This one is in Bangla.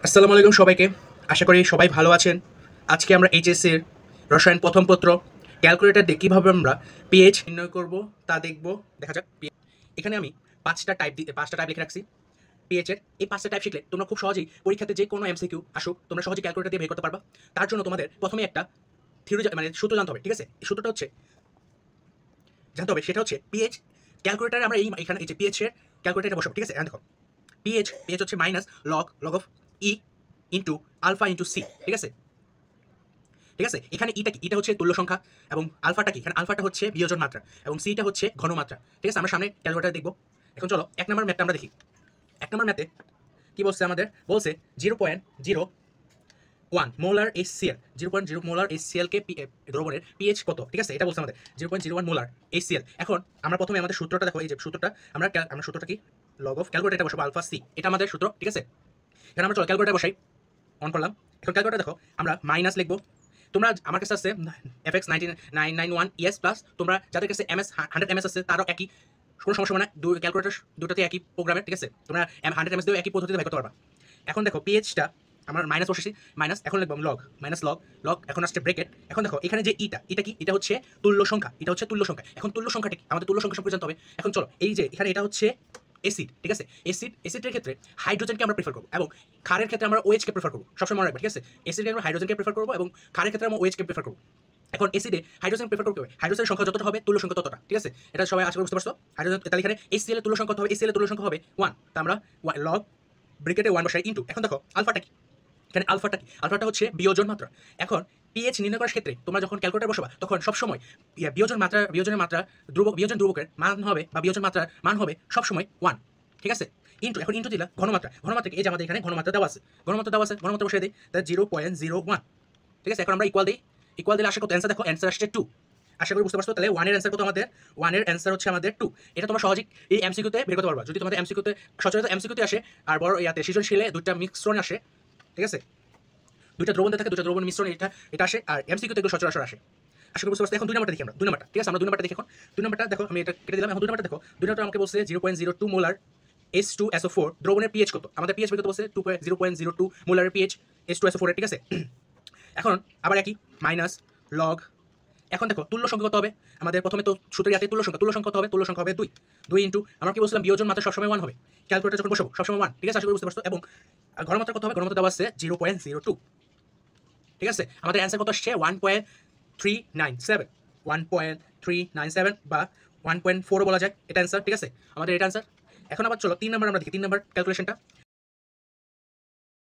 আসসালামু আলাইকুম সবাইকে। আশা করি সবাই ভালো আছেন। আজকে আমরা এইচএসসির রসায়ন প্রথম পত্র ক্যালকুলেটর দিয়ে কীভাবে আমরা পিএইচ নির্ণয় করব তা দেখব। দেখা যাক। এখানে আমি পাঁচটা টাইপ লিখে রাখছি পিএইচ এর। এই পাঁচটা টাইপ শিখলে তোমরা খুব সহজেই পরীক্ষাতে যে কোনো এমসিকিউ আসুক তোমরা সহজেই ক্যালকুলেটর দিয়ে বের করতে পারবা। তার জন্য তোমাদের প্রথমে একটা থিওরি মানে সূত্র জানতে হবে, ঠিক আছে? এই সূত্রটা হচ্ছে জানতে হবে, সেটা হচ্ছে পিএইচ ক্যালকুলেটরে আমরা এখানে এই যে পিএইচ এর ক্যালকুলেটরটা বসাবো, ঠিক আছে? এখন দেখো, পিএইচ হচ্ছে minus log of E into alpha into C, ঠিক আছে? ঠিক আছে, এখানে ইটা কি? এটা হচ্ছে তুল্য সংখ্যা, এবং আলফাটা কি? এখানে আলফাটা হচ্ছে বিয়োজন মাত্রা, এবং সিটা হচ্ছে ঘনমাত্রা, ঠিক আছে? আমরা সামনে ক্যালকুলেটর দেখবো। এখন চলো এক নম্বর ম্যাথটা আমরা দেখি। এক নম্বর ম্যাথে কি বলছে আমাদের? বলছে 0.01 মোলার HCl, 0.0 মোলার HCl কে দ্রবণের পিএইচ কত, ঠিক আছে? এটা বলছে আমাদের 0.01 মোলার HCl। এখন আমরা প্রথমে আমাদের সূত্রটা দেখো, এই যে সূত্রটা আমরা সূত্রটা কি? লগ অফ ক্যালকুলেটর বসাবো আলফা সি, এটা আমাদের সূত্র, ঠিক আছে? এখন আমরা চলো ক্যালকুলেটর বসাই, অন করলাম। এখন ক্যালকুলেটর দেখো, আমরা মাইনাস লিখবো। তোমরা আমার কাছে আছে FX 9991 ES প্লাস, তোমরা যাদের কাছে MS 100 MS আছে তারও একই, কোনো সমস্যা মানে ক্যালকুলেটর দুটোতে একই প্রোগ্রামের, ঠিক আছে? তোমরা 100 MS দিয়েও একই পদ্ধতিতে বের করতে পারবা। এখন দেখো পিএইচটা আমার মাইনাস বসেছি, মাইনাস, এখন লিখবো লগ, মাইনাস লগ, এখন আসছে ব্রেকেট। এখন দেখো এখানে যে এটা কি? এটা হচ্ছে তুল্য সংখ্যা, এটা হচ্ছে তুল্য সংখ্যা। এখন তুল্য সংখ্যাটা কি? আমাদের তুল্য সংখ্যা সম্পর্কে জানতে হবে। এখন চলো, এই যে এখানে এটা হচ্ছে এসিড, ঠিক আছে? এসিডের ক্ষেত্রে হাইড্রোজেনকে আমরা প্রেফার করবো, এবং ক্ষারের ক্ষেত্রে আমরা OH কে প্রেফার করবো। সবসময় মনে রাখবে, ঠিক আছে? এসিডকে আমরা হাইড্রোজেনকে প্রেফার করবো, এবং ক্ষারের ক্ষেত্রে আমরা OH কে প্রেফার করবো। এখন এসিডে হাইড্রোজেন প্রেফার করতে হবে, হাইড্রোজেনের সংখ্যা যতটা হবে তুল্য সংখ্যা ততটা, ঠিক আছে? এটা সবাই আশা করি বুঝতে পারছো। হাইড্রোজেন, তাহলে এখানে HCl এর তুল্য সংখ্যা হবে, HCl এর তুল্য সংখ্যা হবে 1, তা আমরা লগ ব্রেকেটে 1 বসাই ইনটু। এখন দেখো আলফাটা কি? এখানে আলফাটা কি? আলফাটা হচ্ছে বিয়োজন মাত্রা। এখন পিএইচ নির্ণয় করার ক্ষেত্রে তোমরা যখন ক্যালকুলেটর বসাবা তখন সবসময় বিয়োজনের মাত্রা বিয়োজন ধ্রুবকের মান হবে, বা বিয়োজন মাত্রার মান হবে সবসময় 1, ঠিক আছে? ইনটু, এখন ইনটু দিলা ঘনমাত্রা। ঘনমাত্রা এই যে আমাদের এখানে ঘনমাত্রা দেওয়া আছে, ঘনমাত্রা বসিয়ে দিই, তাহলে 0.01, ঠিক আছে? এখন আমরা ইকুয়াল দিলে আসে কত? অ্যান্সার দেখো, অ্যান্সার আসছে 2। আশা করি বুঝতে পারছো। তাহলে 1 এর অ্যান্সার কত আমাদের? 1 এর অ্যান্সার হচ্ছে আমাদের 2। এটা তোমরা সহজেই এই এমসিকিউতে বের করতে পারবা। যদি তোমাদের এমসিকিউতে, সচরাচর এমসিকিউতে আসে, আর বড় ইয়াতে সৃজনশীলে দুইটা মিশ্রণ আসে, ঠিক আছে? দুইটা দ্রবণ থাকে, দুইটা দ্রবণ মিশ্রণ এটা আসে, আর এমসিকিউতে এগুলো সচরাচর আসে। আশা করি বুঝতে পারছো। এখন 2 নাম্বারটা দেখি আমরা, 2 নাম্বারটা, ঠিক আছে? আমরা 2 নাম্বারটা দেখি। এখন 2 নাম্বারটা দেখো, আমি এটা কেটে দিলাম। এখন 2 নাম্বারটা দেখো, 2 নাম্বারটা আমাকে বলছে 0.02 মোলার H2SO4 দ্রবণের পিএইচ কত? আমাদের পিএইচ বের করতে বলছে 0.02 মোলারের পিএইচ H2SO4 এর, ঠিক আছে? এখন আবার একই মাইনাস লগ। এখন দেখো তুল্য সংখ্যা কত হবে আমাদের? প্রথমে তো সূত্রের ইয়াতে তুল্য সংখ্যা কত হবে? তুল্য সংখ্যা হবে 2 ইনটু, আমরা কি বলছিলাম বিয়োজন মাত্রা সবসময় 1 হবে, ক্যালকুলেটর যখন বসাবো সবসময় 1, ঠিক আছে? আশা করি বুঝতে পারছো। এবং ঘনমাত্রা কত হবে? ঘনমাত্রা দেওয়া আছে 0.02, ঠিক আছে? আমাদের অ্যান্সার কত আসছে? 1.397, 1.397 বা 1.4 বলা যায়, এটা অ্যান্সার, ঠিক আছে? আমাদের এটা অ্যান্সার। এখন আবার চলো 3 নাম্বার আমরা দেখি, 3 নাম্বার ক্যালকুলেশনটা।